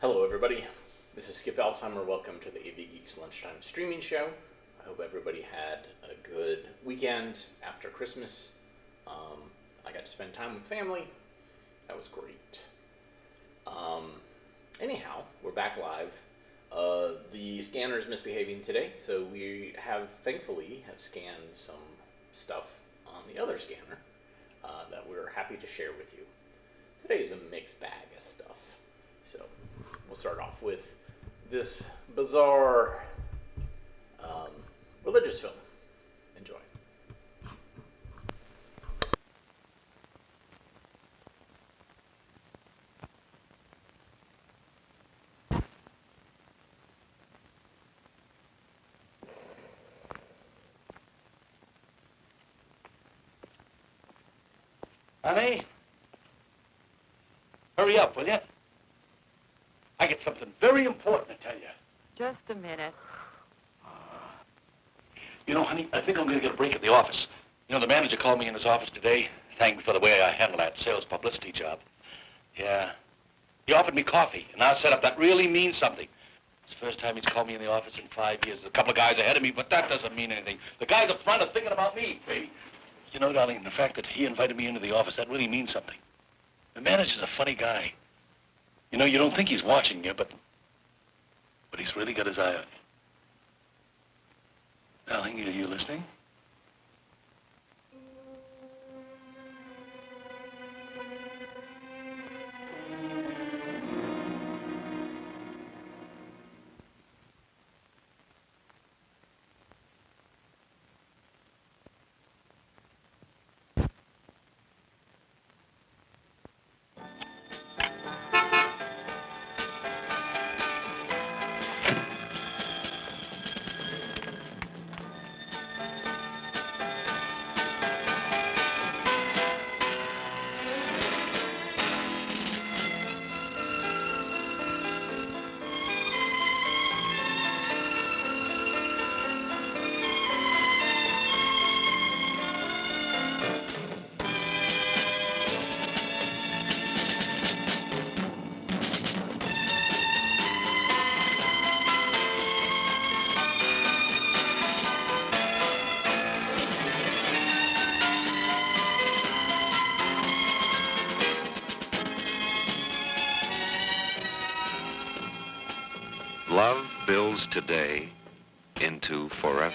Hello everybody, this is Skip Alzheimer. Welcome to the AV Geeks Lunchtime Streaming Show. I hope everybody had a good weekend after Christmas. I got to spend time with family. That was great. Anyhow, we're back live. The scanner's misbehaving today, so we thankfully have scanned some stuff on the other scanner that we're happy to share with you. Today's a mixed bag of stuff. So we'll start off with this bizarre religious film. Enjoy. Honey, hurry up, will you? I got something very important to tell you. Just a minute. You know, honey, I think I'm going to get a break at the office. You know, the manager called me in his office today, thanked me for the way I handled that sales publicity job. Yeah. He offered me coffee, and our setup, that really means something. It's the first time he's called me in the office in 5 years. There's a couple of guys ahead of me, but that doesn't mean anything. The guys up front are thinking about me, baby. You know, darling, the fact that he invited me into the office, that really means something. The manager's a funny guy. You know, you don't think he's watching you, but he's really got his eye on you. Darling, are you listening? Love builds today into forever.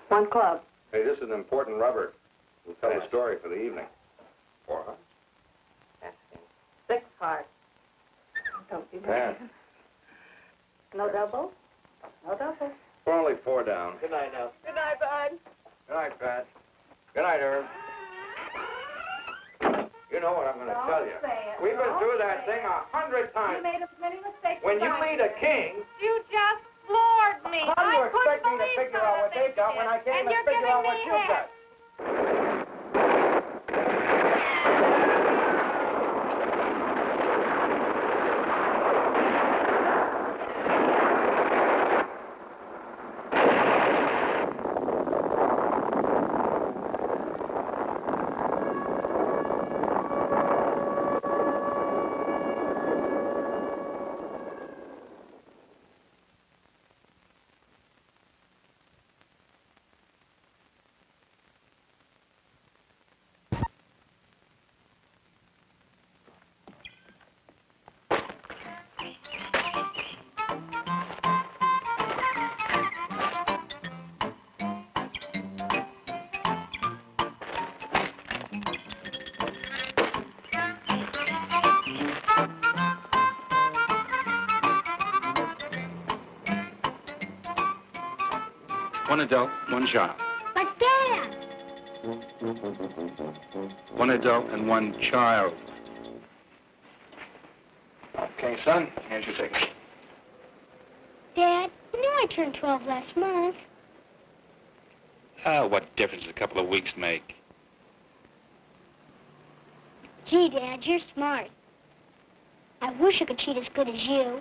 One club. Hey, this is an important rubber. We'll tell the story for the evening. 400. 6 cards. Don't be Pass. mad. No double? No double. We're only 4 down. Good night now. Good night, Bud. Good night, Pat. Good night, Herb. You know what I'm going to tell you. Say it. We've been Don't through that say thing 100 times. You made as many mistakes When as you I lead did. a king, You just floored me. how do you I couldn't expect me to believe figure some out of what the they've things got you when I did. can't And even you're figure out giving what me you've head. got? One adult, one child. But Dad! One adult and one child. Okay, son, here's your ticket. Dad, you know I turned 12 last month. What difference does a couple of weeks make? Gee, Dad, you're smart. I wish I could cheat as good as you.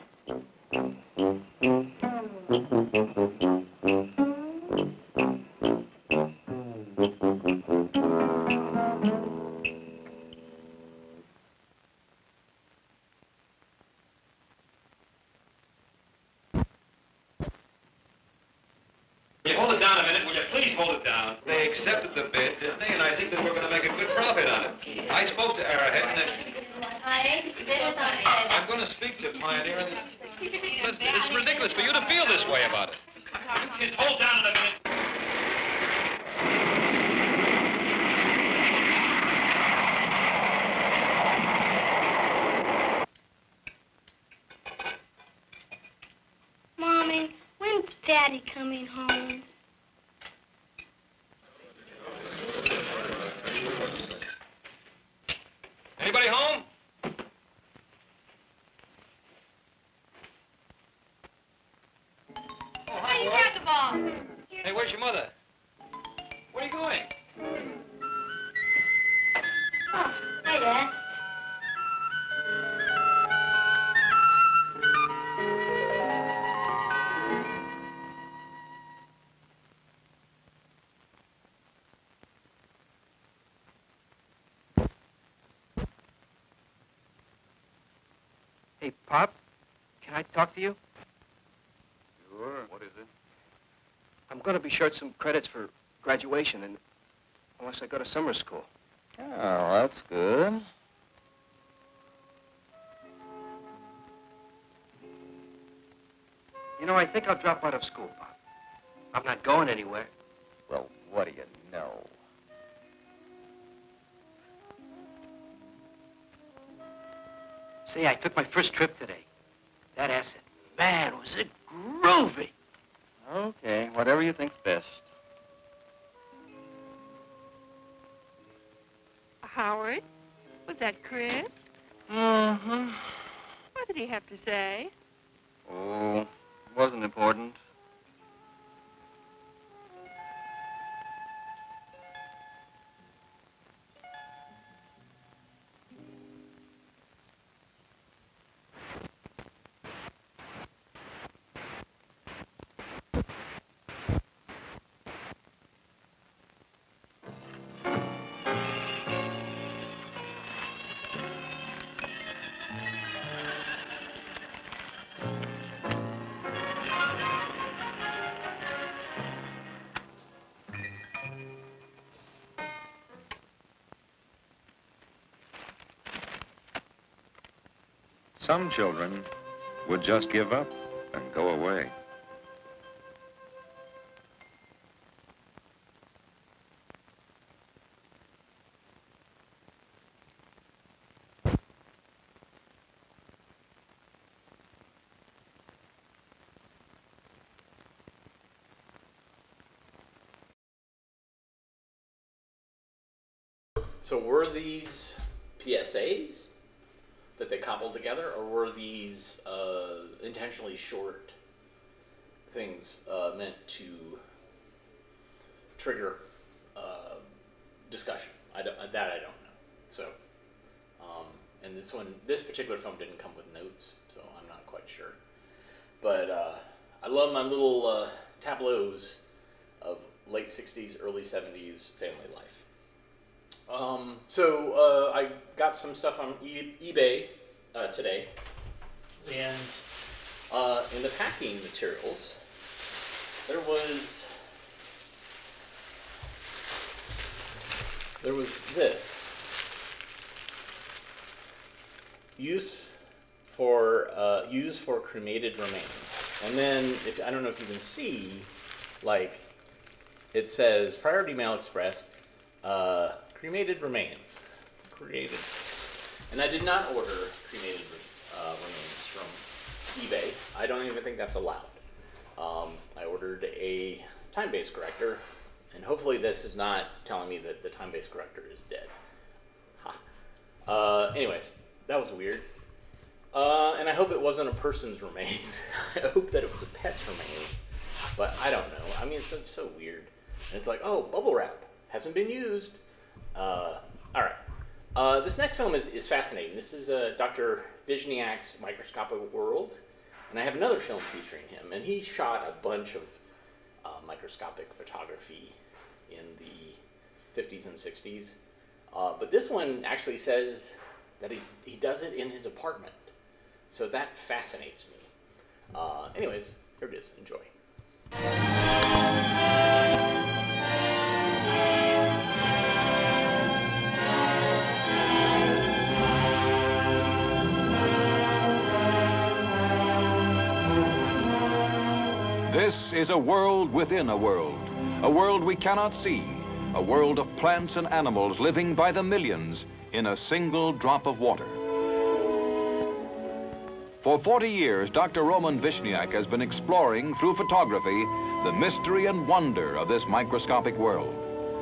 Hold it down a minute, will you? Please hold it down. They accepted the bid, didn't they? And I think that we're going to make a good profit on it. I spoke to Arrowhead and I'm going to speak to Pioneer and it's ridiculous for you to feel this way about it. Just hold down a minute. Mommy, when's Daddy coming home? Anybody home? How you got the ball? Hey, where's your mother? Where are you going? Oh, hi, Dad. Hey, Pop, can I talk to you? Sure. What is it? I'm going to be short some credits for graduation, and unless I go to summer school. Oh, that's good. You know, I think I'll drop out of school, Pop. I'm not going anywhere. Well, what do you know? Say, I took my first trip today. That acid, man, was it groovy. Okay, whatever you think's best. Howard? Was that Chris? Mm-hmm. What did he have to say? Oh, wasn't important. Some children would just give up and go away. So were these PSAs that they cobbled together, or were these intentionally short things meant to trigger discussion? I don't know. So, and this particular film didn't come with notes, so I'm not quite sure. But I love my little tableaus of late '60s, early '70s family life. So I got some stuff on eBay today, and in the packing materials, there was this. Use for cremated remains. And then, I don't know if you can see, like, it says Priority Mail Express, cremated remains. Created. And I did not order cremated remains from eBay. I don't even think that's allowed. I ordered a time-based corrector, and hopefully this is not telling me that the time-based corrector is dead. Ha. Anyways, that was weird. And I hope it wasn't a person's remains. I hope that it was a pet's remains. But I don't know. I mean, it's so weird. And it's like, oh, bubble wrap. Hasn't been used. Alright. This next film is fascinating. This is Dr. Vishniac's Microscopic World, and I have another film featuring him, and he shot a bunch of microscopic photography in the 50s and 60s. But this one actually says that he does it in his apartment. So that fascinates me. Anyways, here it is. Enjoy. This is a world within a world we cannot see, a world of plants and animals living by the millions in a single drop of water. For 40 years, Dr. Roman Vishniac has been exploring through photography the mystery and wonder of this microscopic world.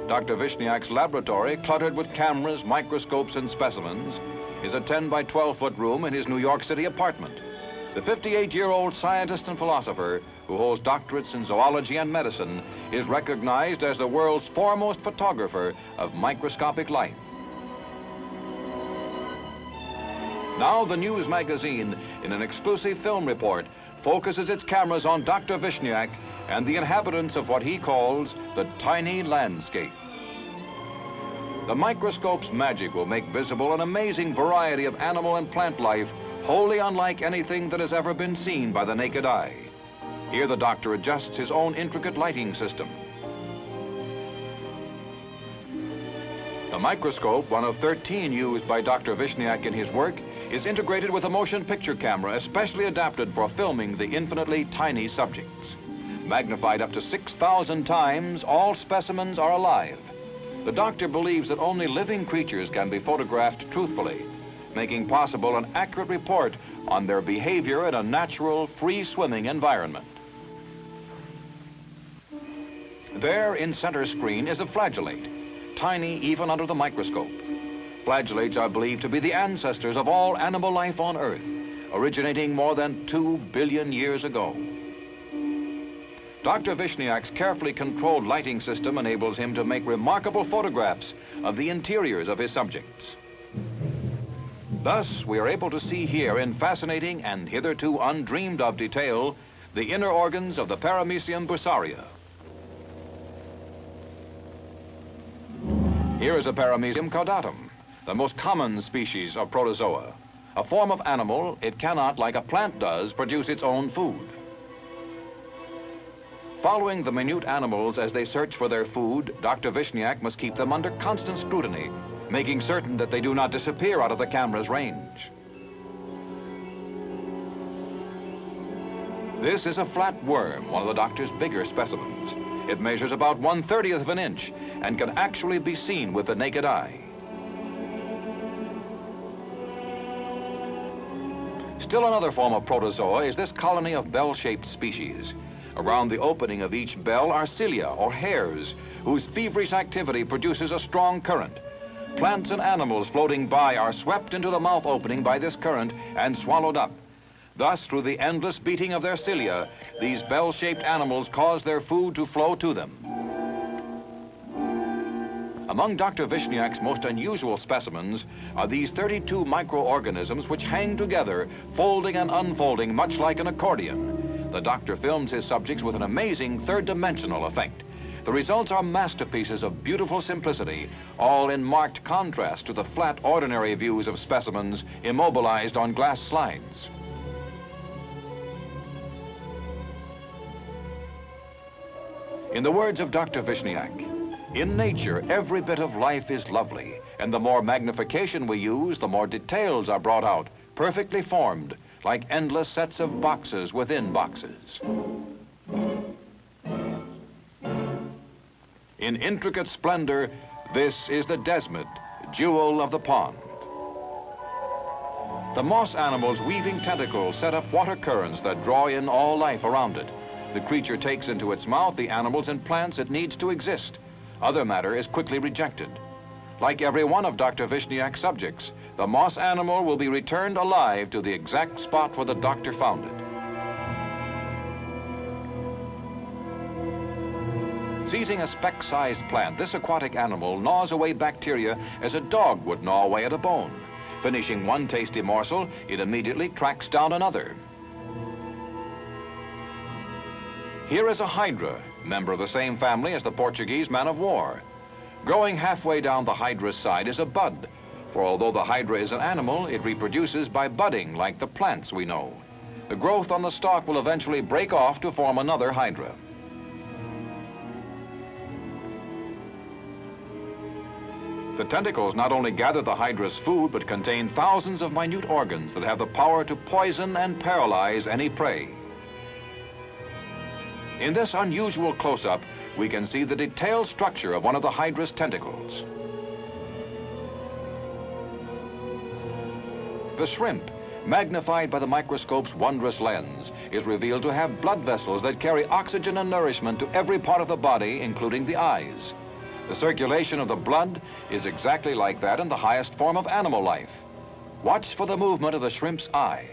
Dr. Vishniac's laboratory, cluttered with cameras, microscopes, and specimens, is a 10 by 12-foot room in his New York City apartment. The 58-year-old scientist and philosopher, who holds doctorates in zoology and medicine, is recognized as the world's foremost photographer of microscopic life. Now the news magazine, in an exclusive film report, focuses its cameras on Dr. Vishniac and the inhabitants of what he calls the tiny landscape. The microscope's magic will make visible an amazing variety of animal and plant life, wholly unlike anything that has ever been seen by the naked eye. Here the doctor adjusts his own intricate lighting system. The microscope, one of 13 used by Dr. Vishniac in his work, is integrated with a motion picture camera especially adapted for filming the infinitely tiny subjects. Magnified up to 6,000 times, all specimens are alive. The doctor believes that only living creatures can be photographed truthfully, making possible an accurate report on their behavior in a natural, free-swimming environment. There in center screen is a flagellate, tiny even under the microscope. Flagellates are believed to be the ancestors of all animal life on Earth, originating more than 2 billion years ago. Dr. Vishniac's carefully controlled lighting system enables him to make remarkable photographs of the interiors of his subjects. Thus, we are able to see here in fascinating and hitherto undreamed of detail the inner organs of the Paramecium bursaria. Here is a Paramecium caudatum, the most common species of protozoa. A form of animal, it cannot, like a plant does, produce its own food. Following the minute animals as they search for their food, Dr. Vishniac must keep them under constant scrutiny, making certain that they do not disappear out of the camera's range. This is a flat worm, one of the doctor's bigger specimens. It measures about 1/30th of an inch and can actually be seen with the naked eye. Still another form of protozoa is this colony of bell-shaped species. Around the opening of each bell are cilia, or hairs, whose feverish activity produces a strong current. Plants and animals floating by are swept into the mouth opening by this current and swallowed up. Thus, through the endless beating of their cilia, these bell-shaped animals cause their food to flow to them. Among Dr. Vishniac's most unusual specimens are these 32 microorganisms which hang together, folding and unfolding much like an accordion. The doctor films his subjects with an amazing third-dimensional effect. The results are masterpieces of beautiful simplicity, all in marked contrast to the flat, ordinary views of specimens immobilized on glass slides. In the words of Dr. Vishniac, in nature, every bit of life is lovely, and the more magnification we use, the more details are brought out, perfectly formed, like endless sets of boxes within boxes. In intricate splendor, this is the desmid, jewel of the pond. The moss animal's weaving tentacles set up water currents that draw in all life around it. The creature takes into its mouth the animals and plants it needs to exist. Other matter is quickly rejected. Like every one of Dr. Vishniac's subjects, the moss animal will be returned alive to the exact spot where the doctor found it. Seizing a speck-sized plant, this aquatic animal gnaws away bacteria as a dog would gnaw away at a bone. Finishing one tasty morsel, it immediately tracks down another. Here is a hydra, member of the same family as the Portuguese man-of-war. Growing halfway down the hydra's side is a bud, for although the hydra is an animal, it reproduces by budding like the plants we know. The growth on the stalk will eventually break off to form another hydra. The tentacles not only gather the hydra's food, but contain thousands of minute organs that have the power to poison and paralyze any prey. In this unusual close-up, we can see the detailed structure of one of the hydra's tentacles. The shrimp, magnified by the microscope's wondrous lens, is revealed to have blood vessels that carry oxygen and nourishment to every part of the body, including the eyes. The circulation of the blood is exactly like that in the highest form of animal life. Watch for the movement of the shrimp's eye.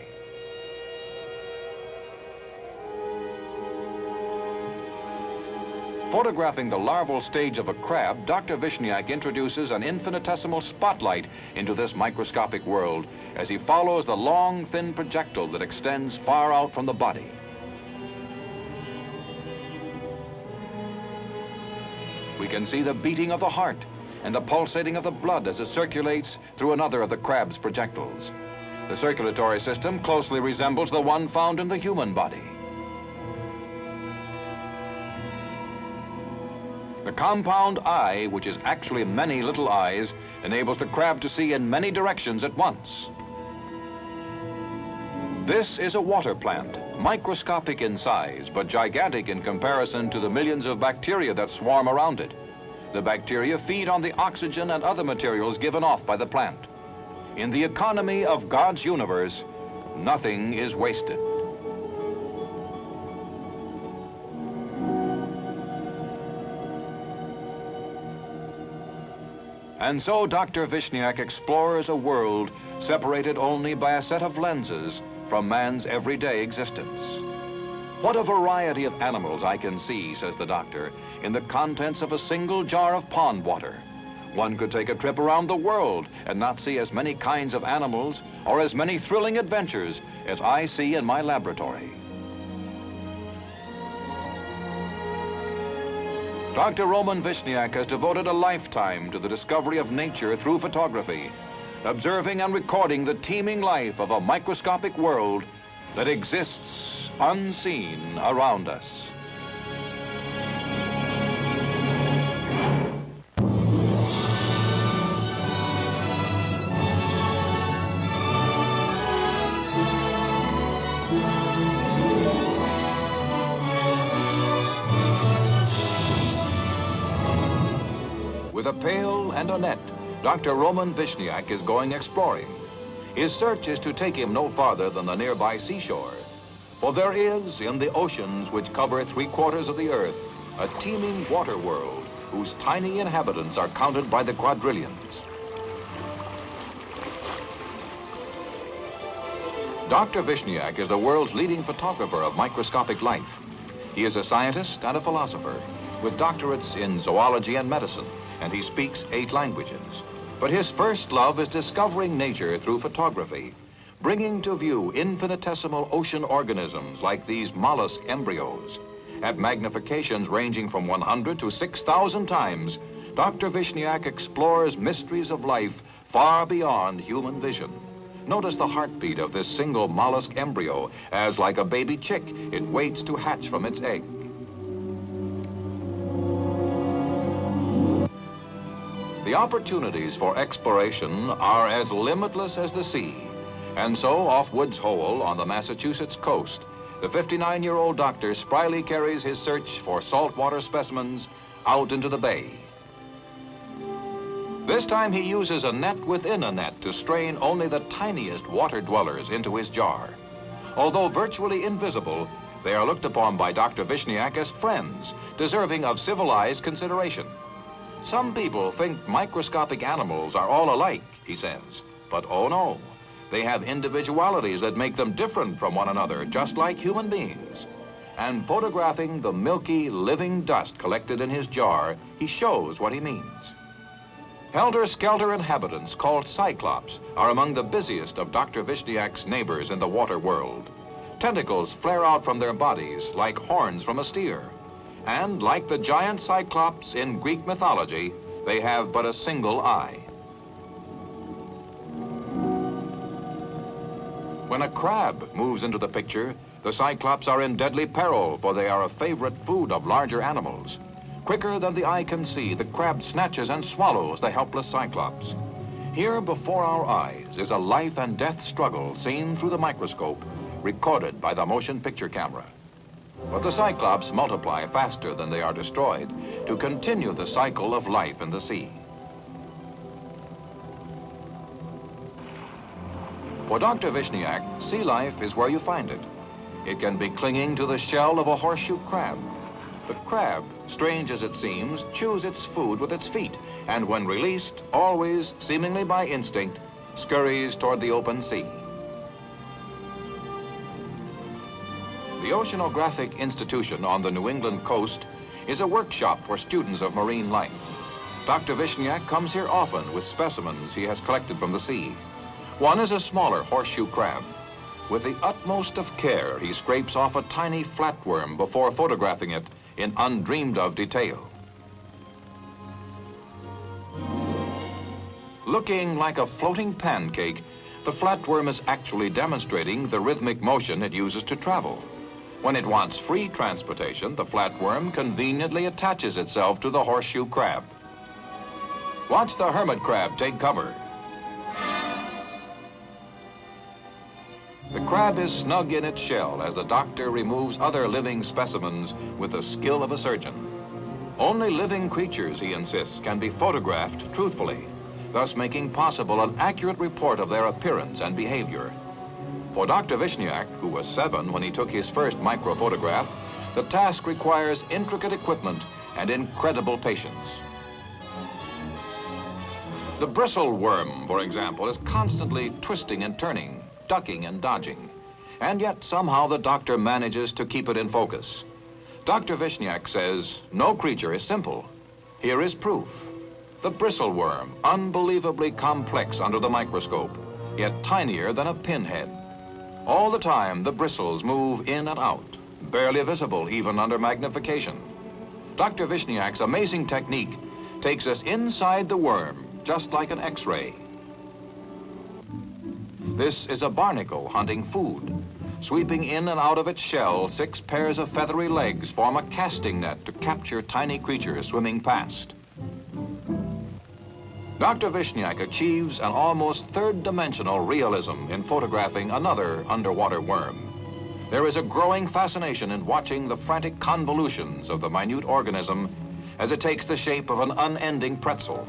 Photographing the larval stage of a crab, Dr. Vishniac introduces an infinitesimal spotlight into this microscopic world as he follows the long, thin projectile that extends far out from the body. We can see the beating of the heart and the pulsating of the blood as it circulates through another of the crab's projectiles. The circulatory system closely resembles the one found in the human body. The compound eye, which is actually many little eyes, enables the crab to see in many directions at once. This is a water plant, microscopic in size, but gigantic in comparison to the millions of bacteria that swarm around it. The bacteria feed on the oxygen and other materials given off by the plant. In the economy of God's universe, nothing is wasted. And so Dr. Vishniac explores a world separated only by a set of lenses from man's everyday existence. What a variety of animals I can see, says the doctor, in the contents of a single jar of pond water. One could take a trip around the world and not see as many kinds of animals or as many thrilling adventures as I see in my laboratory. Dr. Roman Vishniac has devoted a lifetime to the discovery of nature through photography, observing and recording the teeming life of a microscopic world that exists unseen around us. With a pail and a net, Dr. Roman Vishniac is going exploring. His search is to take him no farther than the nearby seashore. For there is, in the oceans which cover 3/4 of the earth, a teeming water world whose tiny inhabitants are counted by the quadrillions. Dr. Vishniac is the world's leading photographer of microscopic life. He is a scientist and a philosopher with doctorates in zoology and medicine, and he speaks 8 languages. But his first love is discovering nature through photography, bringing to view infinitesimal ocean organisms like these mollusk embryos. At magnifications ranging from 100 to 6,000 times, Dr. Vishniac explores mysteries of life far beyond human vision. Notice the heartbeat of this single mollusk embryo as, like a baby chick, it waits to hatch from its egg. The opportunities for exploration are as limitless as the sea. And so, off Woods Hole on the Massachusetts coast, the 59-year-old doctor spryly carries his search for saltwater specimens out into the bay. This time he uses a net within a net to strain only the tiniest water dwellers into his jar. Although virtually invisible, they are looked upon by Dr. Vishniac as friends, deserving of civilized consideration. Some people think microscopic animals are all alike, he says, but oh no. They have individualities that make them different from one another, just like human beings. and photographing the milky, living dust collected in his jar, he shows what he means. Helter-skelter inhabitants called Cyclops are among the busiest of Dr. Vishniac's neighbors in the water world. Tentacles flare out from their bodies like horns from a steer. And like the giant Cyclops in Greek mythology, they have but a single eye. When a crab moves into the picture, the Cyclops are in deadly peril, for they are a favorite food of larger animals. Quicker than the eye can see, the crab snatches and swallows the helpless Cyclops. Here before our eyes is a life and death struggle seen through the microscope, recorded by the motion picture camera. But the Cyclops multiply faster than they are destroyed to continue the cycle of life in the sea. For Dr. Vishniac, sea life is where you find it. It can be clinging to the shell of a horseshoe crab. The crab, strange as it seems, chews its food with its feet, and when released, always, seemingly by instinct, scurries toward the open sea. The Oceanographic Institution on the New England coast is a workshop for students of marine life. Dr. Vishniac comes here often with specimens he has collected from the sea. One is a smaller horseshoe crab. With the utmost of care, he scrapes off a tiny flatworm before photographing it in undreamed-of detail. Looking like a floating pancake, the flatworm is actually demonstrating the rhythmic motion it uses to travel. When it wants free transportation, the flatworm conveniently attaches itself to the horseshoe crab. Watch the hermit crab take cover. The crab is snug in its shell as the doctor removes other living specimens with the skill of a surgeon. Only living creatures, he insists, can be photographed truthfully, thus making possible an accurate report of their appearance and behavior. For Dr. Vishniac, who was 7 when he took his first microphotograph, the task requires intricate equipment and incredible patience. The bristle worm, for example, is constantly twisting and turning, ducking and dodging, and yet somehow the doctor manages to keep it in focus. Dr. Vishniac says no creature is simple. Here is proof. The bristle worm, unbelievably complex under the microscope, yet tinier than a pinhead. All the time, the bristles move in and out, barely visible even under magnification. Dr. Vishniac's amazing technique takes us inside the worm, just like an X-ray. This is a barnacle hunting food. Sweeping in and out of its shell, 6 pairs of feathery legs form a casting net to capture tiny creatures swimming past. Dr. Vishniac achieves an almost third-dimensional realism in photographing another underwater worm. There is a growing fascination in watching the frantic convolutions of the minute organism as it takes the shape of an unending pretzel.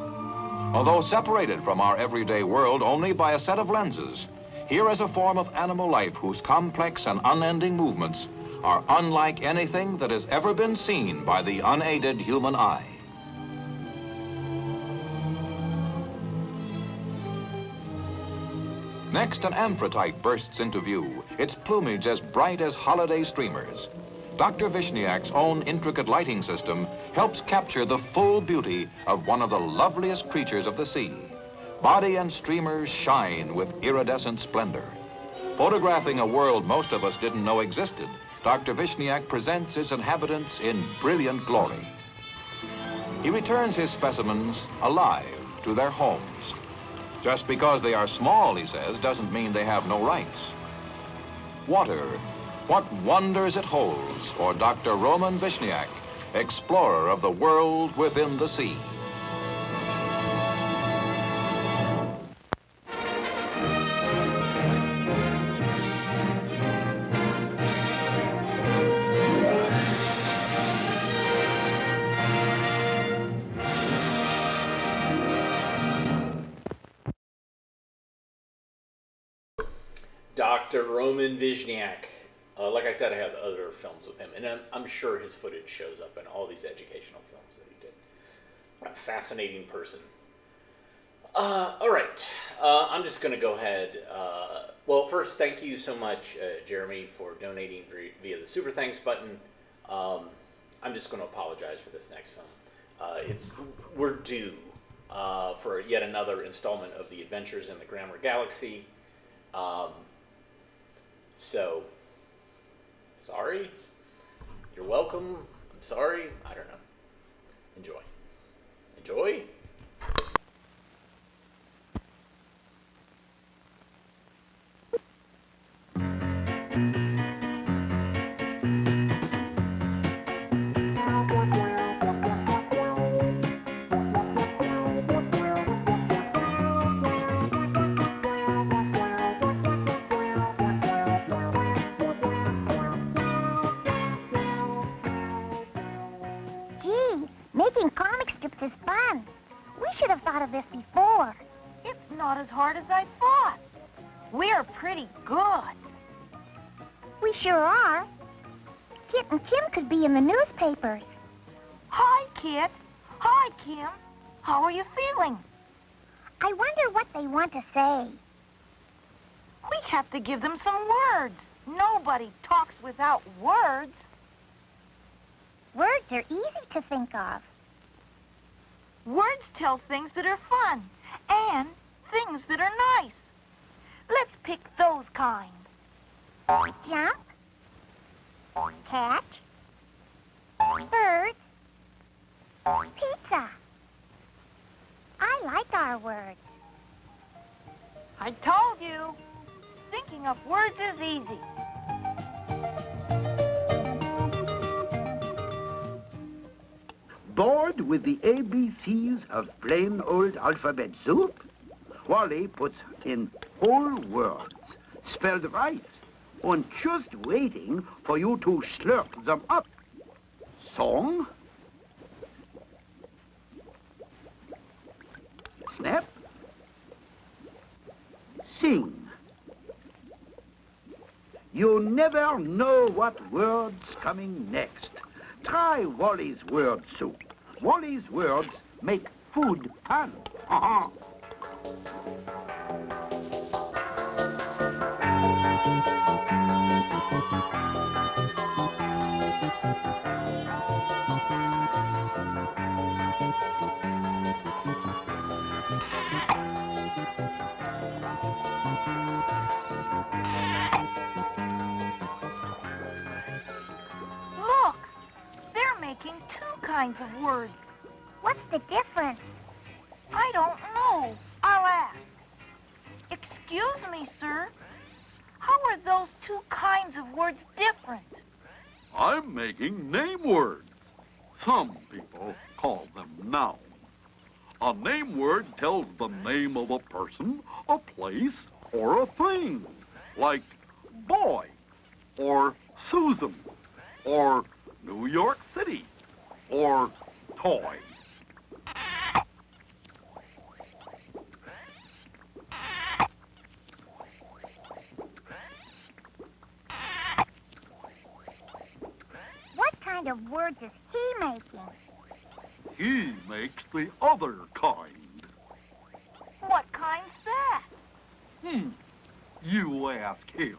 Although separated from our everyday world only by a set of lenses, here is a form of animal life whose complex and unending movements are unlike anything that has ever been seen by the unaided human eye. Next, an amphitrite bursts into view, its plumage as bright as holiday streamers. Dr. Vishniac's own intricate lighting system helps capture the full beauty of one of the loveliest creatures of the sea. Body and streamers shine with iridescent splendor. Photographing a world most of us didn't know existed, Dr. Vishniac presents its inhabitants in brilliant glory. He returns his specimens alive to their homes. Just because they are small, he says, doesn't mean they have no rights. Water, what wonders it holds for Dr. Roman Vishniac, explorer of the world within the sea. Dr. Roman Vishniac. Like I said, I have other films with him, and I'm sure his footage shows up in all these educational films that he did. What a fascinating person. All right. I'm just going to go ahead. Well, first, thank you so much, Jeremy, for donating via the Super Thanks button. I'm just going to apologize for this next film. We're due for yet another installment of the Adventures in the Grammar Galaxy. So, sorry. You're welcome. I'm sorry. I don't know. Enjoy. Enjoy. Making comic strips is fun. We should have thought of this before. It's not as hard as I thought. We're pretty good. We sure are. Kit and Kim could be in the newspapers. Hi, Kit. Hi, Kim. How are you feeling? I wonder what they want to say. We have to give them some words. Nobody talks without words. Words are easy to think of. Words tell things that are fun and things that are nice. Let's pick those kind. Jump. Catch. Bird. Pizza. I like our words. I told you. Thinking of words is easy. Bored with the ABCs of plain old alphabet soup? Wally puts in whole words, spelled right, and just waiting for you to slurp them up. Song, snap, sing. You never know what word's coming next. Try Wally's word soup. Wally's words make food fun. Look, they're making two kinds of words. What's the difference? I don't know. I'll ask. Excuse me, sir. How are those two kinds of words different? I'm making name words. Some people call them nouns. A name word tells the name of a person, a place, or a thing, like boy, or Susan, or New York City, or toy. What kind of words is he making? He makes the other kind. What kind's that? You ask him.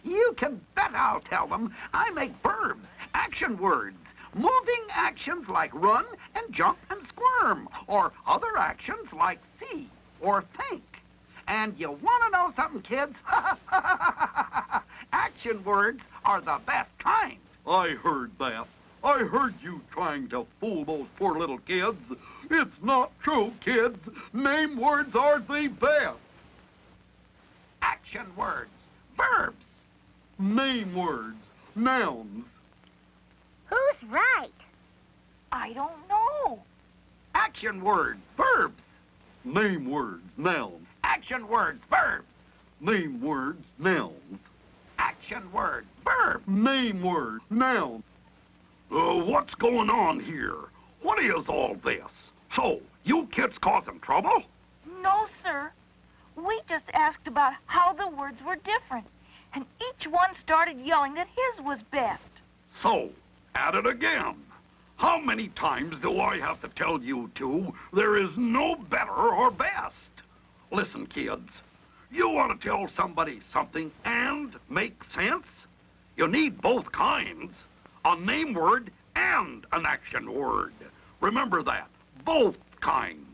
You can bet I'll tell them. I make verbs, action words, moving actions like run and jump and squirm, or other actions like see or think. And you want to know something, kids? Action words are the best kind. I heard that. I heard you trying to fool those poor little kids. It's not true, kids. Name words are the best. Action words, verbs. Name words, nouns. Who's right? I don't know. Action words, verbs. Name words, nouns. Action words, verbs. Name words, nouns. Action words, verbs. Name words, nouns. What's going on here? What is all this? So, you kids causing trouble? No, sir. We just asked about how the words were different, and each one started yelling that his was best. So, at it again. How many times do I have to tell you two There is no better or best. Listen, kids, you want to tell somebody something and make sense? You need both kinds, a name word and an action word. Remember that, both kinds.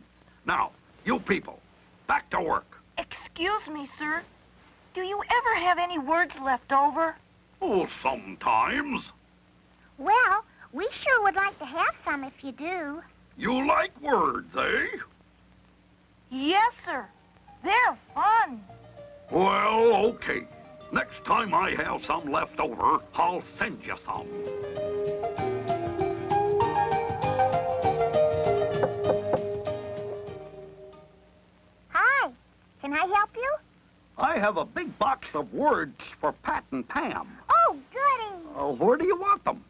Now, you people, back to work. Excuse me, sir. Do you ever have any words left over? Oh, sometimes. Well, we sure would like to have some if you do. You like words, eh? Yes, sir. They're fun. Well, okay. Next time I have some left over, I'll send you some. Hi, can I help you? I have a big box of words for Pat and Pam. Oh, goody. Where do you want them?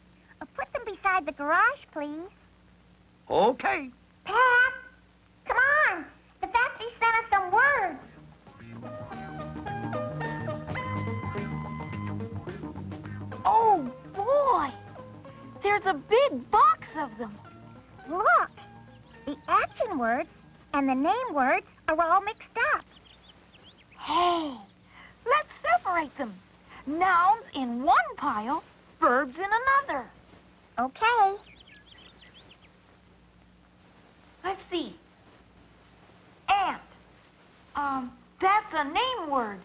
Put them beside the garage, please. Okay. Pat, come on. The factory sent us some words. Oh, boy. There's a big box of them. Look, the action words and the name words are all mixed up. Hey, let's separate them. Nouns in one pile, verbs in another. Okay. Let's see. Ant. That's a name word.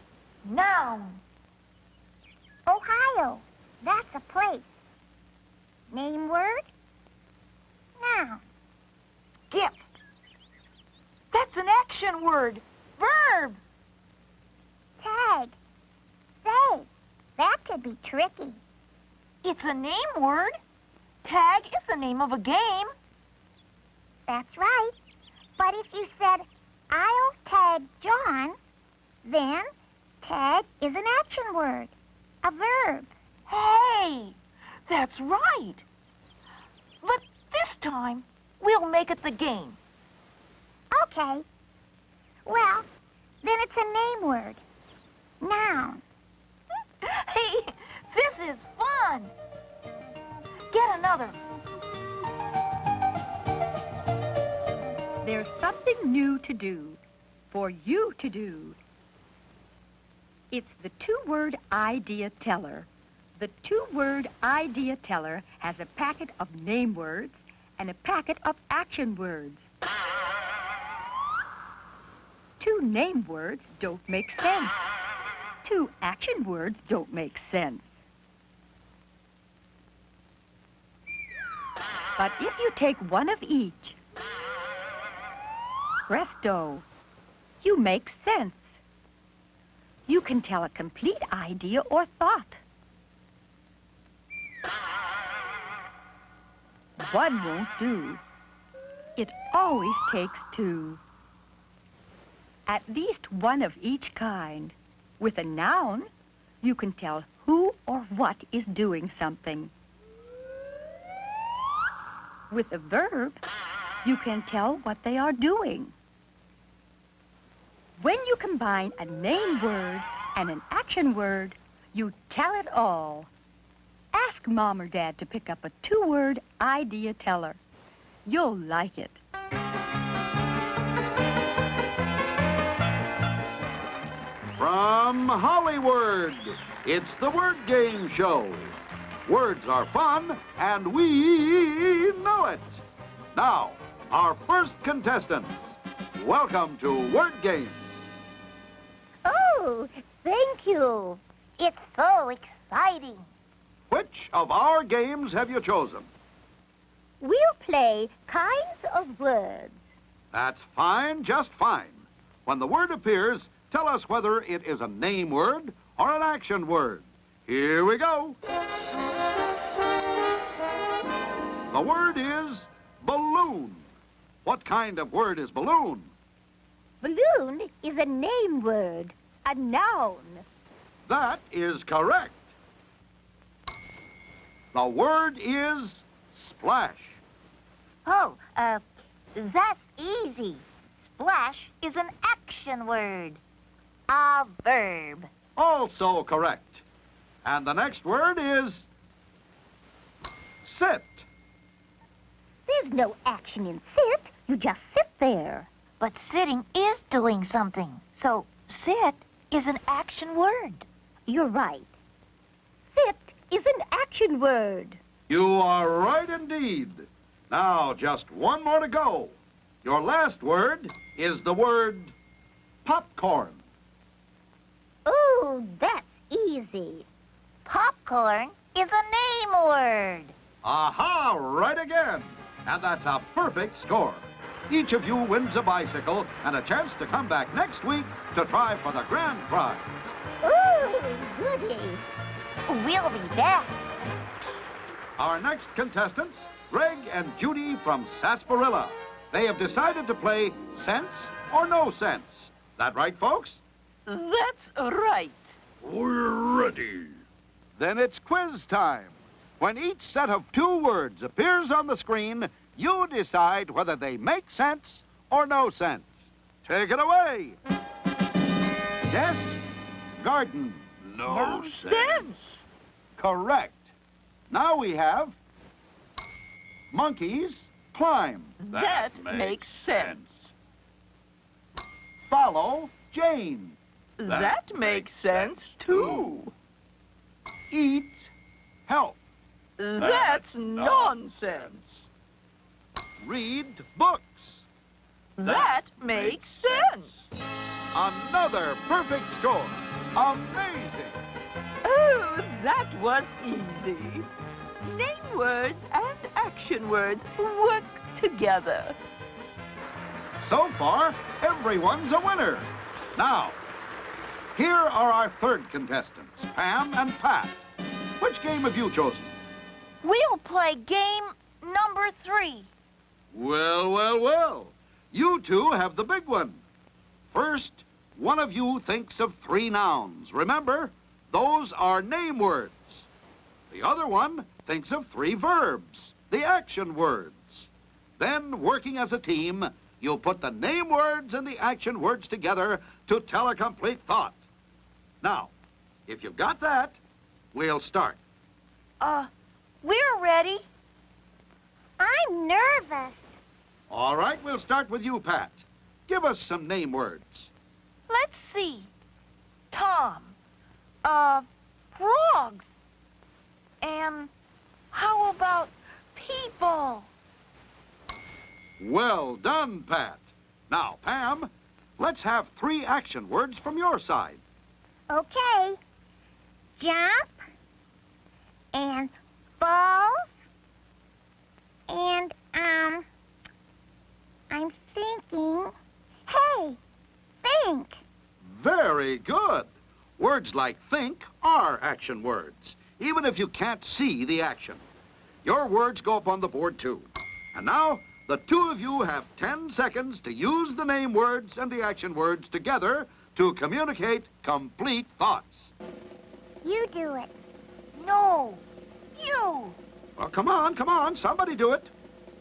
Noun. Ohio. That's a place. Name word. Noun. Skip. That's an action word. Verb. Tag. Say. That could be tricky. It's a name word. Tag is the name of a game. That's right. But if you said, I'll tag John, then tag is an action word, a verb. Hey, that's right. But this time, we'll make it the game. Okay. Well, then it's a name word. Noun. Hey, this is fun. Get another. There's something new to do, for you to do. It's the two-word idea teller. The two-word idea teller has a packet of name words and a packet of action words. Two name words don't make sense. Two action words don't make sense. But if you take one of each, presto, you make sense. You can tell a complete idea or thought. One won't do. It always takes two. At least one of each kind. With a noun, you can tell who or what is doing something. With a verb, you can tell what they are doing. When you combine a name word and an action word, you tell it all. Ask Mom or Dad to pick up a two-word idea teller. You'll like it. From Hollywood, it's the Word Game Show. Words are fun, and we know it. Now, our first contestants. Welcome to Word Games. Oh, thank you. It's so exciting. Which of our games have you chosen? We'll play kinds of words. That's fine, just fine. When the word appears, tell us whether it is a name word or an action word. Here we go. The word is balloon. What kind of word is balloon? Balloon is a name word, a noun. That is correct. The word is splash. Oh, that's easy. Splash is an action word, a verb. Also correct. And the next word is sit. There's no action in sit. You just sit fair. But sitting is doing something. So sit is an action word. You're right. Sit is an action word. You are right indeed. Now, just one more to go. Your last word is the word popcorn. Ooh, that's easy. Popcorn is a name word. Aha, right again. And that's a perfect score. Each of you wins a bicycle and a chance to come back next week to try for the grand prize. Ooh, goody. We'll be back. Our next contestants, Greg and Judy from Sarsaparilla. They have decided to play Sense or No Sense. That right, folks? That's right. We're ready. Then it's quiz time. When each set of 2 words appears on the screen, you decide whether they make sense or no sense. Take it away. Yes, garden. No sense. Correct. Now we have monkeys climb. That makes sense. Follow Jane. That makes sense, too. Eat help. That's nonsense. Read books. That makes sense. Another perfect score. Amazing. Oh, that was easy. Name words and action words work together. So far, everyone's a winner. Now, here are our third contestants, Pam and Pat. Which game have you chosen? We'll play game number 3. Well, well, well. You two have the big one. First, one of you thinks of 3 nouns. Remember, those are name words. The other one thinks of 3 verbs, the action words. Then, working as a team, you'll put the name words and the action words together to tell a complete thought. Now, if you've got that, we'll start. We're ready. I'm nervous. All right, we'll start with you, Pat. Give us some name words. Let's see. Tom. Frogs. And how about people? Well done, Pat. Now, Pam, let's have 3 action words from your side. Okay. Jump. And balls. And, I'm thinking. Hey, think. Very good. Words like think are action words, even if you can't see the action. Your words go up on the board, too. And now, the 2 of you have 10 seconds to use the name words and the action words together to communicate complete thoughts. You do it. No, you. Well, come on, somebody do it.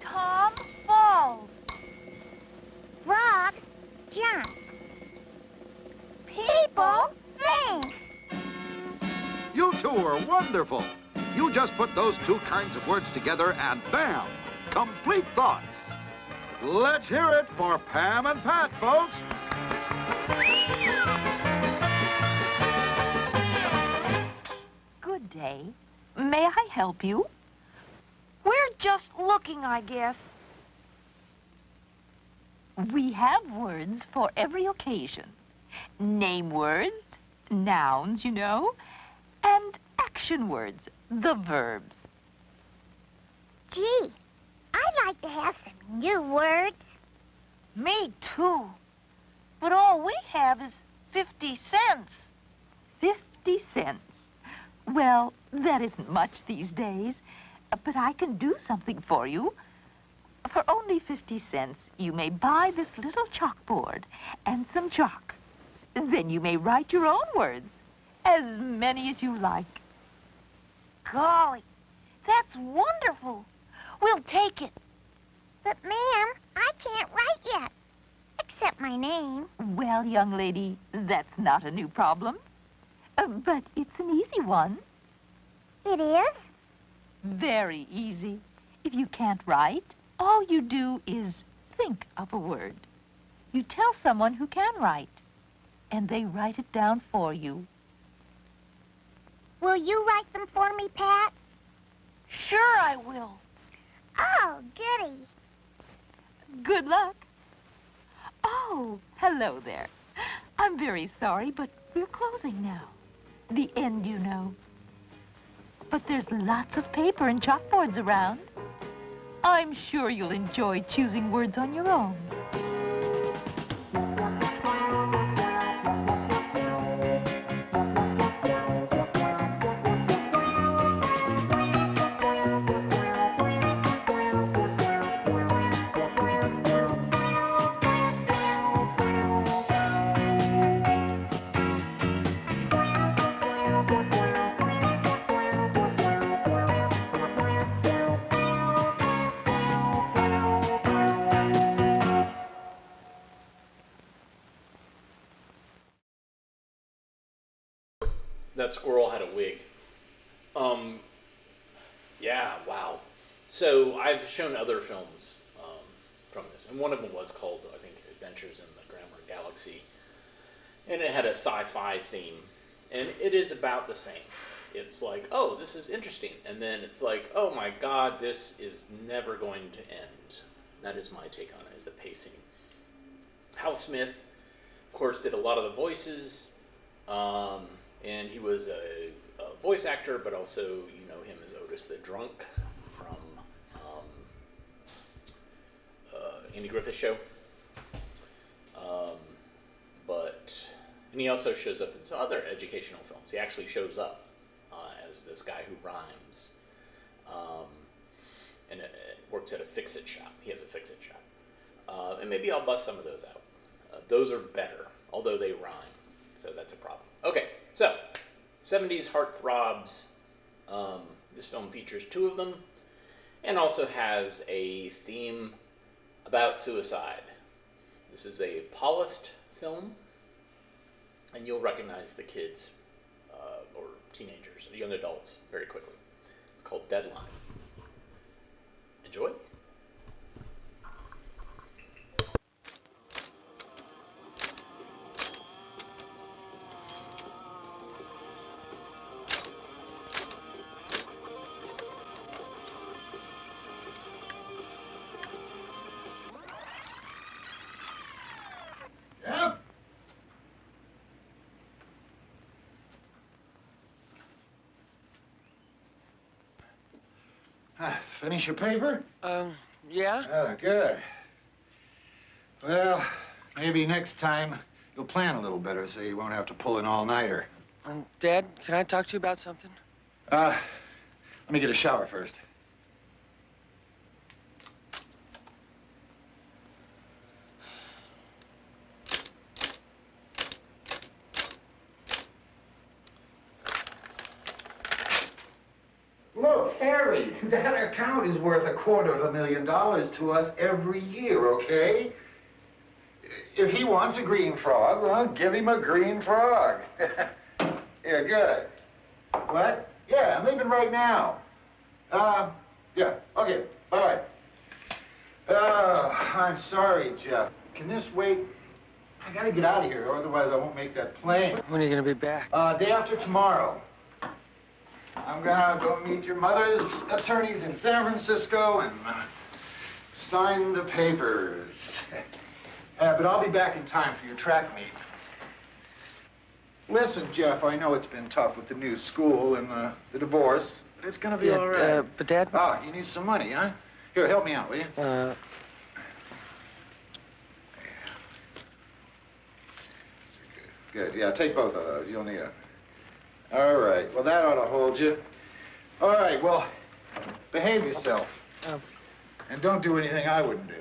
Tom falls. Frogs jump. People think. You 2 are wonderful. You just put those 2 kinds of words together and bam, complete thoughts. Let's hear it for Pam and Pat, folks. Good day. May I help you? We're just looking, I guess. We have words for every occasion. Name words, nouns, you know, and action words, the verbs. Gee, I'd like to have some new words. Me too. But all we have is 50 cents. 50 cents. Well, that isn't much these days, but I can do something for you. For only 50 cents, you may buy this little chalkboard and some chalk. Then you may write your own words, as many as you like. Golly, that's wonderful. We'll take it. But, ma'am, I can't write yet, except my name. Well, young lady, that's not a new problem. But it's an easy one. It is? Very easy. If you can't write, all you do is think of a word. You tell someone who can write, and they write it down for you. Will you write them for me, Pat? Sure I will. Oh, goody. Good luck. Oh, hello there. I'm very sorry, but we're closing now. The end, you know. But there's lots of paper and chalkboards around. I'm sure you'll enjoy choosing words on your own. That squirrel had a wig. Yeah, wow. So I've shown other films from this, and one of them was called, I think, Adventures in the Grammar Galaxy, and it had a sci-fi theme, and it is about the same. It's like, oh, this is interesting, and then it's like, oh my God, this is never going to end. That is my take on it, is the pacing. Hal Smith, of course, did a lot of the voices. And he was a voice actor, but also you know him as Otis the Drunk from Andy Griffith's Show. And he also shows up in some other educational films. He actually shows up as this guy who rhymes, and works at a fix-it shop. He has a fix-it shop, and maybe I'll bust some of those out. Those are better, although they rhyme, so that's a problem. Okay. So, 70s heartthrobs. This film features two of them, and also has a theme about suicide. This is a Paulist film, and you'll recognize the kids or teenagers, or young adults, very quickly. It's called Deadline. Enjoy. Finish your paper? Yeah? Oh, good. Well, maybe next time you'll plan a little better so you won't have to pull an all-nighter. Dad, can I talk to you about something? Let me get a shower first. Look, Harry, that account is worth $250,000 to us every year, okay? If he wants a green frog, well, give him a green frog. Yeah, good. What? Yeah, I'm leaving right now. Yeah, okay, bye-bye. I'm sorry, Jeff. Can this wait? I gotta get out of here, otherwise I won't make that plane. When are you gonna be back? Day after tomorrow. I'm gonna go meet your mother's attorneys in San Francisco and sign the papers. But I'll be back in time for your track meet. Listen, Jeff, I know it's been tough with the new school and the divorce, but it's gonna be all right. But Dad... Oh, you need some money, huh? Here, help me out, will you? Good, yeah, take both of those. You'll need them. All right, well, that ought to hold you. All right, well, behave yourself. And don't do anything I wouldn't do.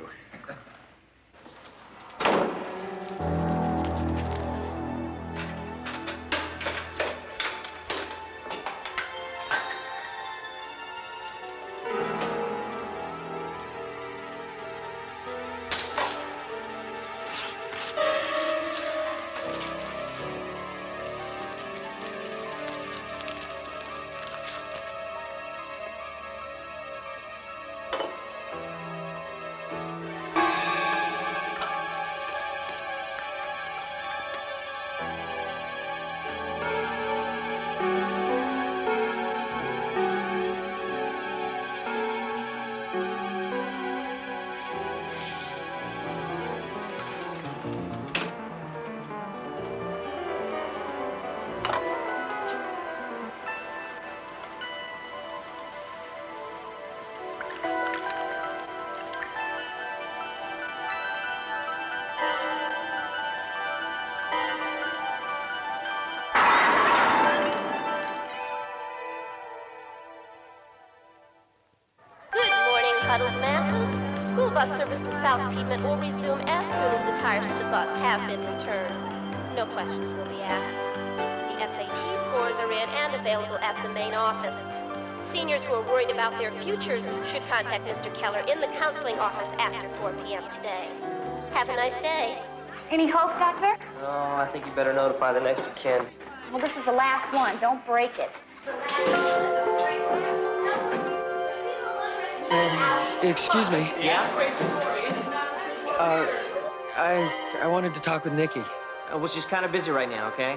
Befuddled masses, school bus service to South Piedmont will resume as soon as the tires to the bus have been returned. No questions will be asked. The SAT scores are in and available at the main office. Seniors who are worried about their futures should contact Mr. Keller in the counseling office after 4 p.m. today. Have a nice day. Any hope, Doctor? Oh, I think you better notify the next of kin. Well, this is the last one. Don't break it. Excuse me. Yeah? I wanted to talk with Nikki. Well, she's kind of busy right now, okay?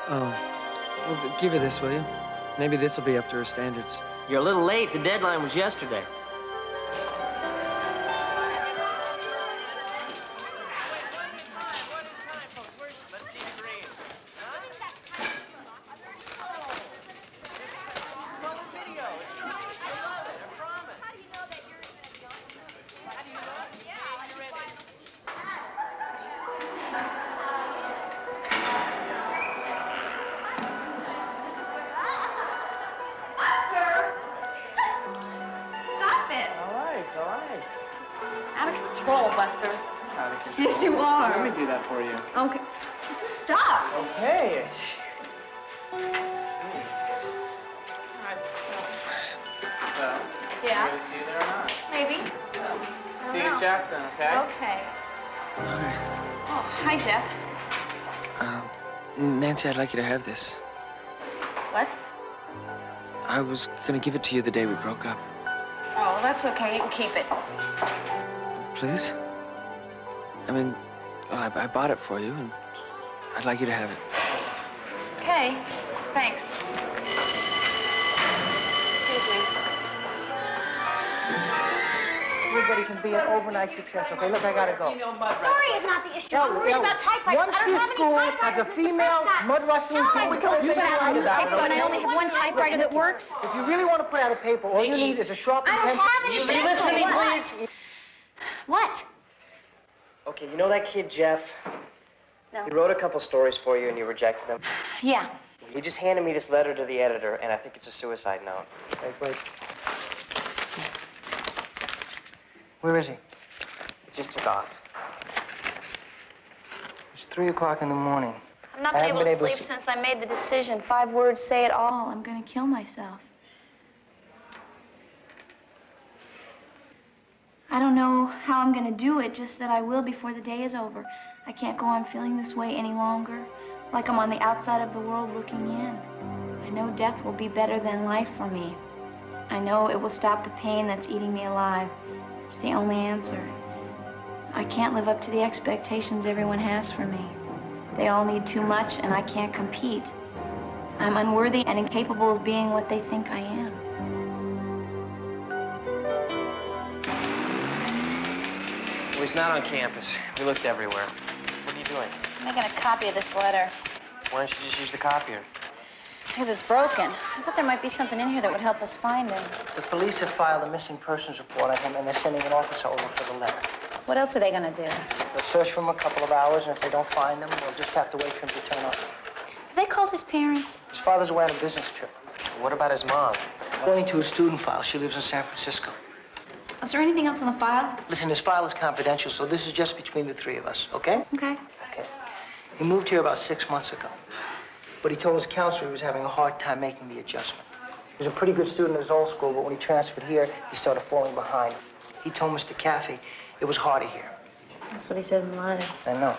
Oh. Well, give her this, will you? Maybe this will be up to her standards. You're a little late. The deadline was yesterday. Yes, you are. Let me do that for you. Okay. Stop. Okay. Yeah. You gonna see you there or not? Maybe. See you at Jackson, okay? Okay. Oh, hi, Jeff. Nancy, I'd like you to have this. What? I was gonna give it to you the day we broke up. Oh, well, that's okay. You can keep it. Please? I mean, well, I bought it for you, and I'd like you to have it. Okay. Thanks. Excuse me. Everybody can be an overnight success, okay? Look, I gotta go. Story is not the issue. I'm worried about typewriters. Once I don't this have any school typewriters. has a female mud rustling No, team, I'm supposed to they put out write a about it, newspaper when I okay? only have one typewriter that works. If you really want to put out a paper, all you need is a sharpened I don't pencil. have any You pencil. listen to me, What? please. What? Okay, you know that kid, Jeff? No. He wrote a couple stories for you and you rejected them. Yeah. He just handed me this letter to the editor, and I think it's a suicide note. Wait. Where is he? It just took off. It's 3 o'clock in the morning. I've not I been haven't able to been able sleep to since I made the decision. 5 words say it all. I'm gonna kill myself. I don't know how I'm gonna do it, just that I will before the day is over. I can't go on feeling this way any longer, like I'm on the outside of the world looking in. I know death will be better than life for me. I know it will stop the pain that's eating me alive. It's the only answer. I can't live up to the expectations everyone has for me. They all need too much, and I can't compete. I'm unworthy and incapable of being what they think I am. Well, he's not on campus. We looked everywhere. What are you doing? Making a copy of this letter. Why don't you just use the copier? Because it's broken. I thought there might be something in here that would help us find him. The police have filed a missing persons report on him, and they're sending an officer over for the letter. What else are they gonna do? They'll search for him a couple of hours, and if they don't find him, we'll just have to wait for him to turn up. Have they called his parents? His father's away on a business trip. What about his mom? According to his student file, she lives in San Francisco. Is there anything else on the file? Listen, his file is confidential, so this is just between the 3 of us, okay? Okay. Okay. He moved here about 6 months ago. But he told his counselor he was having a hard time making the adjustment. He was a pretty good student at his old school, but when he transferred here, he started falling behind. He told Mr. Caffey it was harder here. That's what he said in the letter. I know.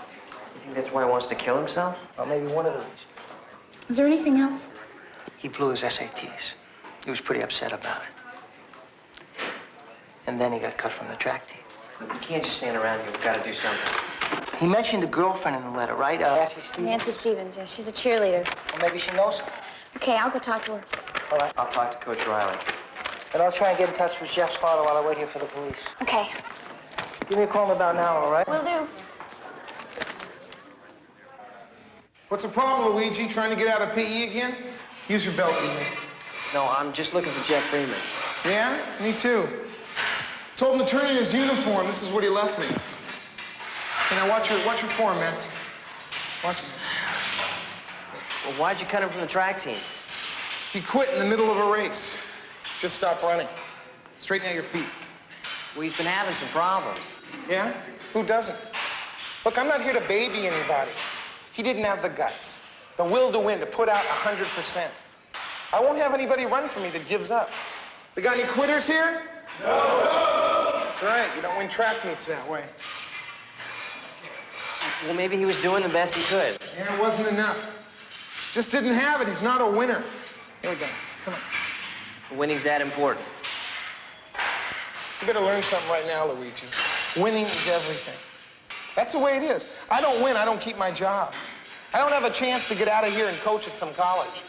You think that's why he wants to kill himself? Well, maybe one of the reasons. Is there anything else? He blew his SATs. He was pretty upset about it. And then he got cut from the track team. Look, you can't just stand around here. We've got to do something. He mentioned a girlfriend in the letter, right? Nancy Stevens. Nancy Stevens, yeah. She's a cheerleader. Well, maybe she knows him. Okay, I'll go talk to her. All right. I'll talk to Coach Riley. And I'll try and get in touch with Jeff's father while I wait here for the police. Okay. Give me a call in about an hour, all right? Will do. What's the problem, Luigi? Trying to get out of PE again? Use your belt, Amy. No, I'm just looking for Jeff Freeman. Yeah? Me too. Told him to turn in his uniform. This is what he left me. You know, watch your form, Matt. Watch it. Well, why'd you cut him from the track team? He quit in the middle of a race. Just stopped running. Straighten out your feet. Well, he's been having some problems. Yeah? Who doesn't? Look, I'm not here to baby anybody. He didn't have the guts, the will to win, to put out 100%. I won't have anybody run for me that gives up. We got any quitters here? No! That's right. You don't win track meets that way. Well, maybe he was doing the best he could. Yeah, it wasn't enough. Just didn't have it. He's not a winner. Here we go. Come on. Winning's that important. You better learn something right now, Luigi. Winning is everything. That's the way it is. I don't win, I don't keep my job. I don't have a chance to get out of here and coach at some college.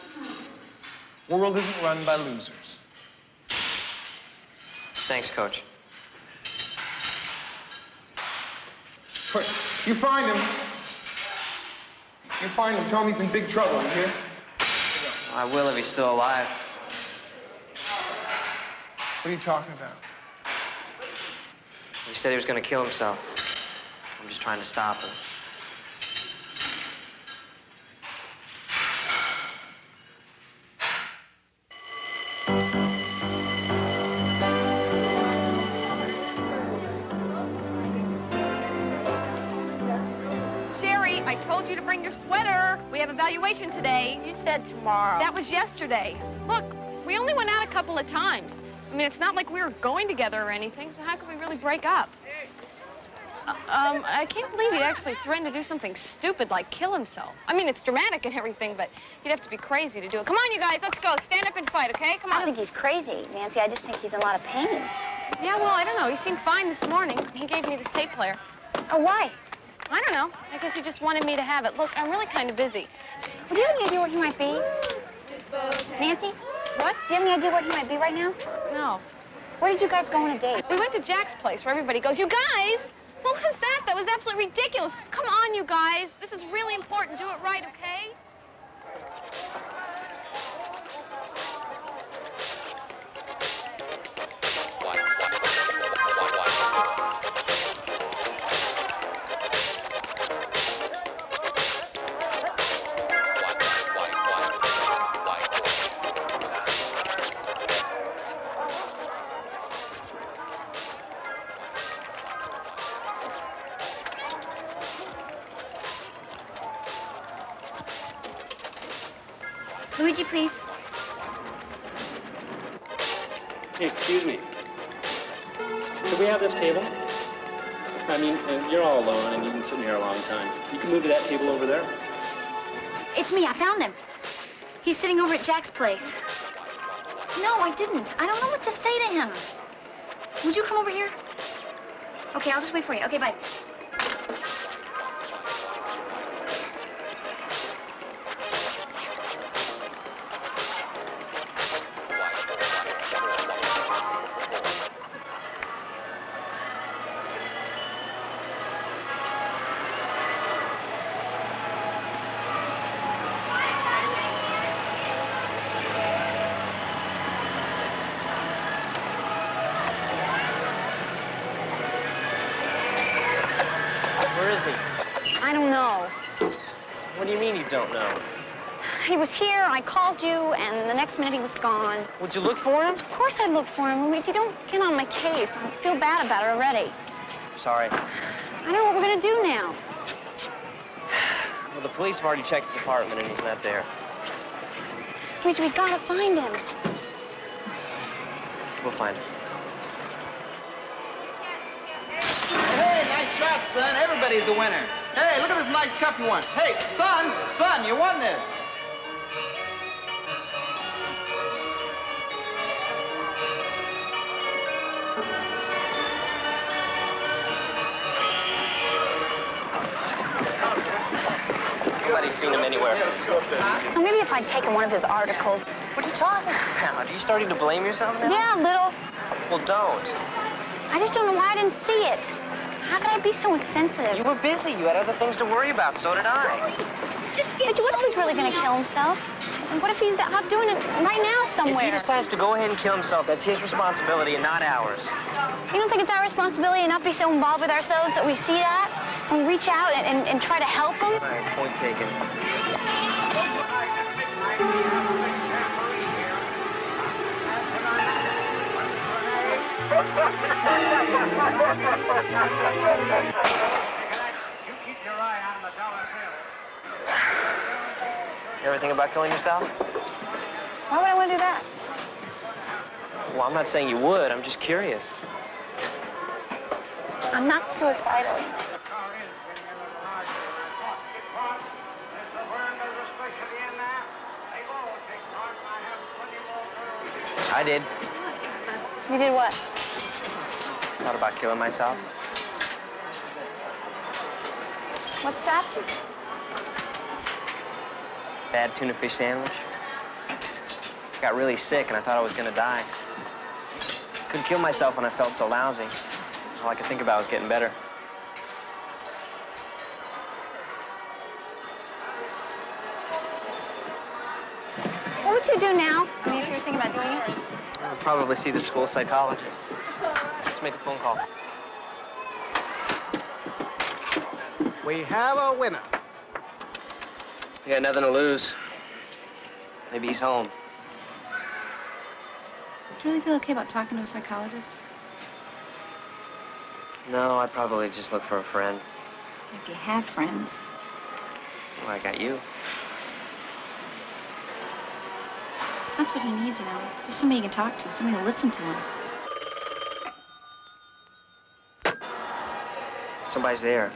The world isn't run by losers. Thanks, Coach. Quick, you find him. You find him, tell him he's in big trouble, you hear? I will if he's still alive. What are you talking about? He said he was going to kill himself. I'm just trying to stop him. Sherry, I told you to bring your sweater. We have evaluation today. You said tomorrow. That was yesterday. Look, we only went out a couple of times. I mean, it's not like we were going together or anything, so how could we really break up? I can't believe he'd actually threaten to do something stupid like kill himself. I mean, it's dramatic and everything, but he'd have to be crazy to do it. Come on, you guys, let's go. Stand up and fight, okay? Come on. I don't think he's crazy, Nancy. I just think he's in a lot of pain. Yeah, well, I don't know. He seemed fine this morning. He gave me this tape player. Oh, why? I don't know. I guess he just wanted me to have it. Look, I'm really kind of busy. Well, do you have any idea what he might be? Nancy? What? Do you have any idea what he might be right now? No. Where did you guys go on a date? We went to Jack's place where everybody goes, you guys! What was that? That was absolutely ridiculous. Come on, you guys. This is really important. Do it right, okay? Luigi, please. Hey, excuse me. Could we have this table? I mean, you're all alone and you've been sitting here a long time. You can move to that table over there. It's me. I found him. He's sitting over at Jack's place. No, I didn't. I don't know what to say to him. Would you come over here? Okay, I'll just wait for you. Okay, bye. I don't know. What do you mean you don't know? He was here, I called you, and the next minute he was gone. Would you look for him? Of course I'd look for him, Luigi. Don't get on my case. I feel bad about it already. Sorry. I don't know what we're gonna do now. Well, the police have already checked his apartment and he's not there. Luigi, we gotta find him. We'll find him. Hey, nice shot, son. Everybody's a winner. Hey, look at this nice cup you won. Hey, son, you won this. Nobody's seen him anywhere. Well, maybe if I'd taken one of his articles. What are you talking about? Are you starting to blame yourself now? Yeah, a little. Well, don't. I just don't know why I didn't see it. How could I be so insensitive? You were busy. You had other things to worry about. So did I. But what if he's really going to kill himself? And what if he's out doing it right now somewhere? If he decides to go ahead and kill himself, that's his responsibility and not ours. You don't think it's our responsibility to not be so involved with ourselves that we see that and reach out and try to help him? All right, point taken. You ever think about killing yourself? Why would I want to do that? Well, I'm not saying you would. I'm just curious. I'm not suicidal. I did. You did what? Thought about killing myself. What stopped you? Bad tuna fish sandwich. Got really sick and I thought I was gonna die. Couldn't kill myself when I felt so lousy. All I could think about was getting better. What would you do now? I mean, if you were thinking about doing it? I'd probably see the school psychologist. Let's make a phone call. We have a winner. We got nothing to lose. Maybe he's home. Do you really feel okay about talking to a psychologist? No, I'd probably just look for a friend. If you have friends. Well, I got you. That's what he needs, you know. Just somebody he can talk to, somebody to listen to him. Somebody's there.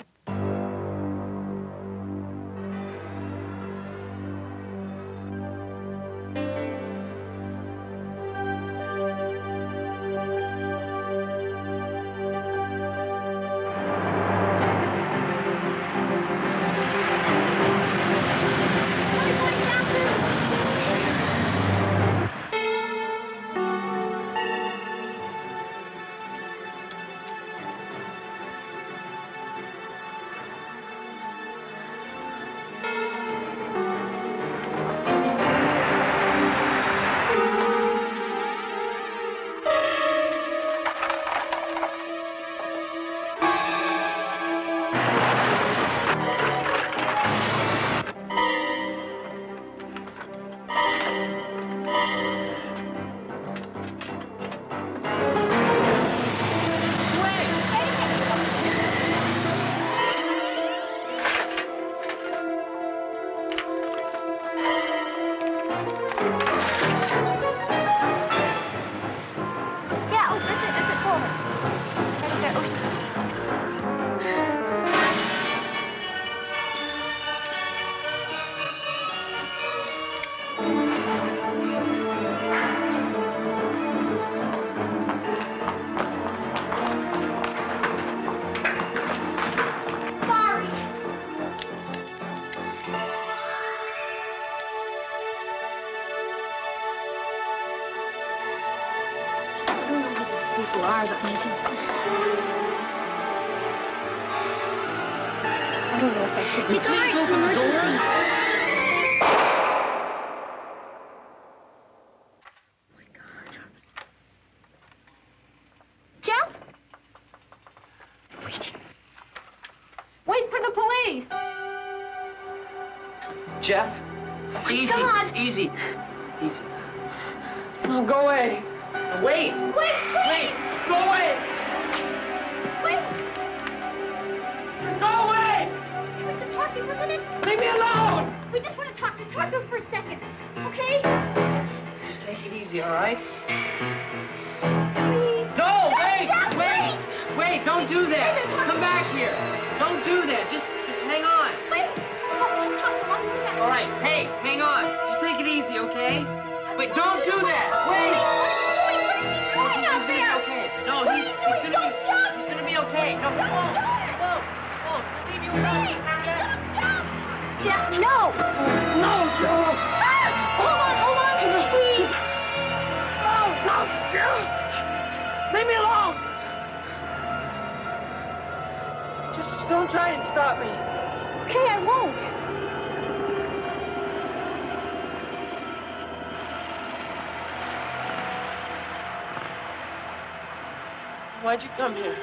I don't know if I should. It's all right, it's an emergency. Jeff? Wait for the police! Jeff? Oh Easy. God. Easy. Easy. No, go away. Wait. Wait, please! Go away. Wait! Just go away. Can we just talk to you for a minute? Leave me alone. We just want to talk. Just talk to us for a second, okay? Just take it easy, all right? Please. No, Hey, wait, Jeff, wait, wait, don't do that. Come back here. Don't do that. Just hang on. Wait! Oh, talk to one minute. All right, hey, hang on. Just take it easy, okay? Wait, don't do that. Wait. He's gonna be okay. No, he's gonna be okay. No, he won't. He won't. He'll leave you alone. Jeff, no! No, Joe. Hold on, please. No, Joe. Leave me alone. Just don't try and stop me. Okay, I won't. Why'd you come here?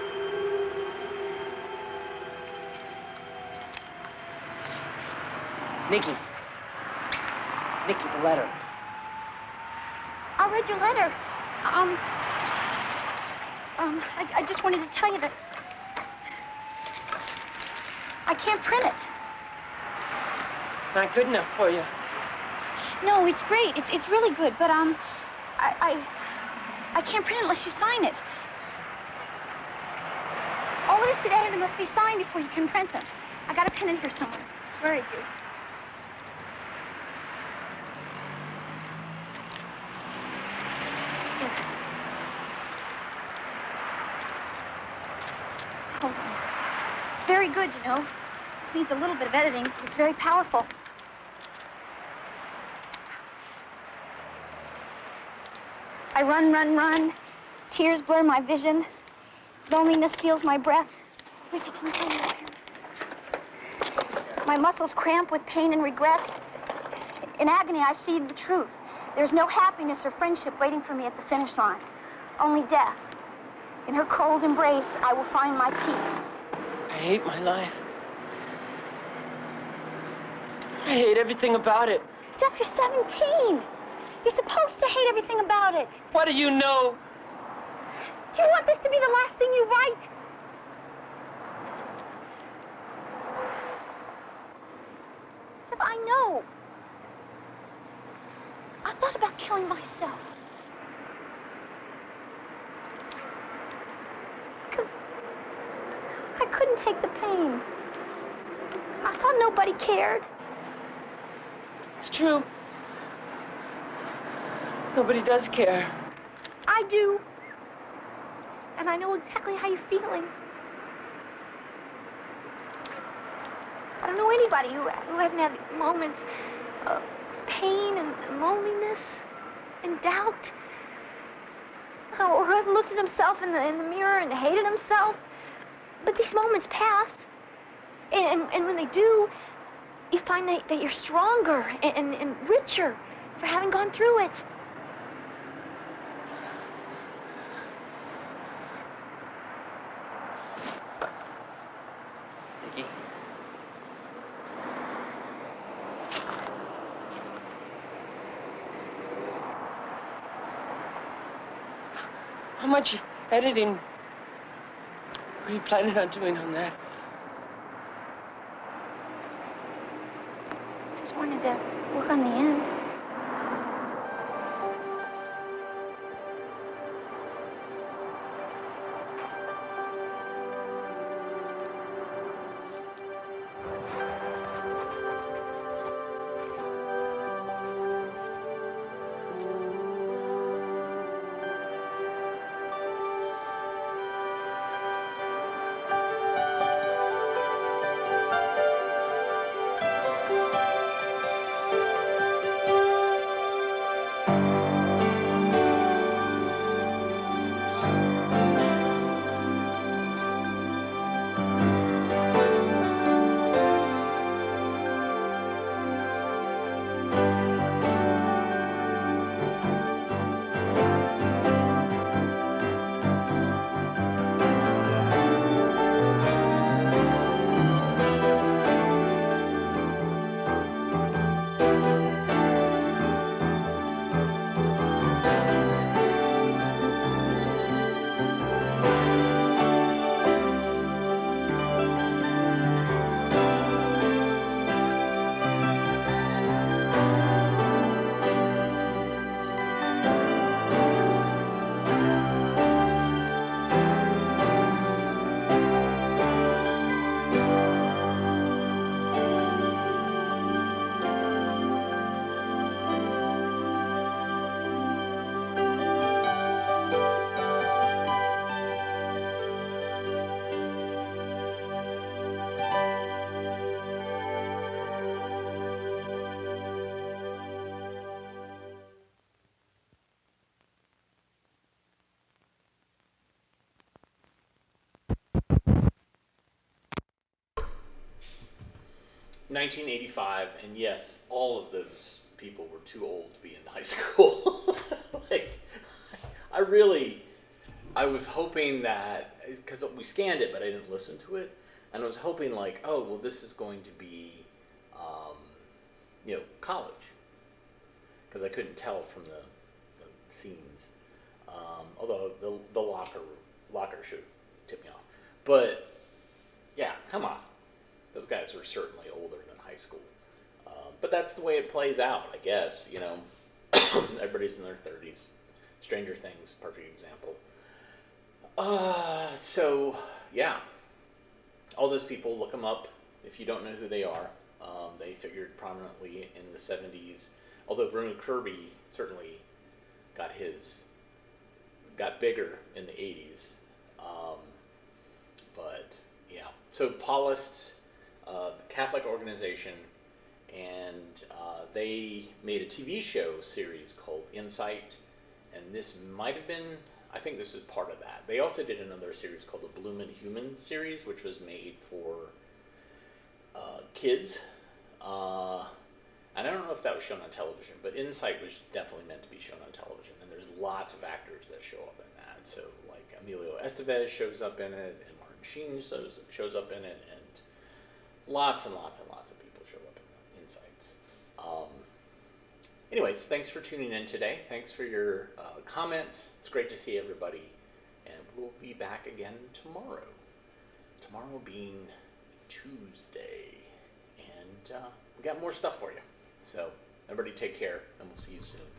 Nikki. Nikki, the letter. I'll read your letter. I just wanted to tell you that I can't print it. Not good enough for you. No, it's great. It's really good, but I can't print it unless you sign it. All letters to the editor must be signed before you can print them. I got a pen in here somewhere. I swear I do. Here. Hold on. Very good, you know. Just needs a little bit of editing, but it's very powerful. I run, run, run. Tears blur my vision. Loneliness steals my breath. Richie, can you tell me that pen? My muscles cramp with pain and regret. In agony, I see the truth. There's no happiness or friendship waiting for me at the finish line. Only death. In her cold embrace, I will find my peace. I hate my life. I hate everything about it. Jeff, you're 17. You're supposed to hate everything about it. What do you know? Do you want this to be the last thing you write? Jeff, I know. I thought about killing myself. Because I couldn't take the pain. I thought nobody cared. It's true. Nobody does care. I do. And I know exactly how you're feeling. I don't know anybody who hasn't had moments of pain and loneliness and doubt. Or who hasn't looked at himself in the mirror and hated himself. But these moments pass. And when they do, you find that you're stronger and richer for having gone through it. Nikki. How much editing were you planning on doing on that? Just wanted to work on the end. $1985, and yes, all of those people were too old to be in high school. Like, I was hoping that, because we scanned it, but I didn't listen to it, and I was hoping like, oh, well, this is going to be, college, because I couldn't tell from the scenes. Although the locker locker should tip me off. But yeah, come on. Those guys were certainly older than high school. But that's the way it plays out, I guess. You know, everybody's in their 30s. Stranger Things, perfect example. So, yeah. All those people, look them up if you don't know who they are. They figured prominently in the 70s. Although Bruno Kirby certainly got bigger in the 80s. But, yeah. So, Paulists, the Catholic organization, and they made a TV show series called Insight, and this might have been, I think this is part of that. They also did another series called the Bloomin' Human series, which was made for kids. And I don't know if that was shown on television, but Insight was definitely meant to be shown on television, and there's lots of actors that show up in that. So, like, Emilio Estevez shows up in it, and Martin Sheen shows up in it, and lots and lots and lots of people show up in Insights. Anyways, thanks for tuning in today. Thanks for your comments. It's great to see everybody. And we'll be back again tomorrow. Tomorrow being Tuesday. And we got more stuff for you. So everybody take care, and we'll see you soon.